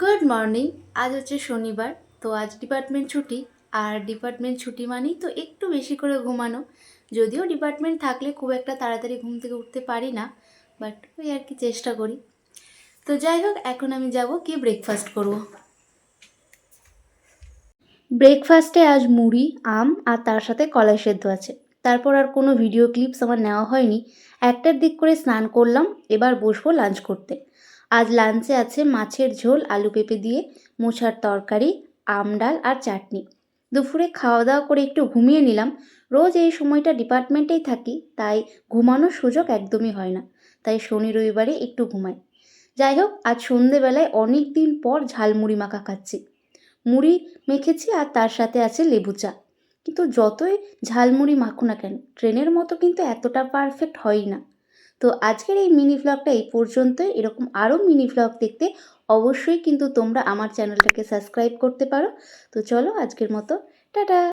Good morning. আজ হচ্ছে শনিবার। তো আজ ডিপার্টমেন্ট ছুটি। আর ডিপার্টমেন্ট ছুটি মানেই তো একটু বেশি করে ঘুমানো। যদিও ডিপার্টমেন্ট থাকলে খুব একটা তাড়াতাড়ি ঘুম থেকে উঠতে পারি না, বাট ওই আর কি চেষ্টা করি। তো যাই হোক, এখন আমি যাব কি ব্রেকফাস্ট করব। ব্রেকফাস্টে আজ মুড়ি, আম আর তার সাথে কলাই সেদ্ধ আছে। তারপর আর কোনো ভিডিও ক্লিপস আমার নেওয়া হয়নি। 1টার দিক করে স্নান করলাম, এবার বসবো লাঞ্চ করতে। আজ লাঞ্চে আছে মাছের ঝোল আলু পেঁপে দিয়ে, মোচার তরকারি, আম ডাল আর চাটনি। দুপুরে খাওয়া দাওয়া করে একটু ঘুমিয়ে নিলাম। রোজ এই সময়টা ডিপার্টমেন্টেই থাকি, তাই ঘুমানোর সুযোগ একদমই হয় না। তাই শনি রবিবারে একটু ঘুমাই। যাই হোক, আজ সন্ধেবেলায় অনেক দিন পর ঝালমুড়ি মাখা খাচ্ছি। মুড়ি মেখেছি আর তার সাথে আছে লেবু চা। কিন্তু যতই ঝালমুড়ি মাখো না কেন, ট্রেনের মতো কিন্তু এতটা পারফেক্ট হয়ই না। তো আজকের এই মিনি ভ্লগটা এই পর্যন্তই। এরকম আরও মিনি ভ্লগ দেখতে অবশ্যই কিন্তু তোমরা আমার চ্যানেলটাকে সাবস্ক্রাইব করতে পারো। তো চলো আজকের মতো টাটা।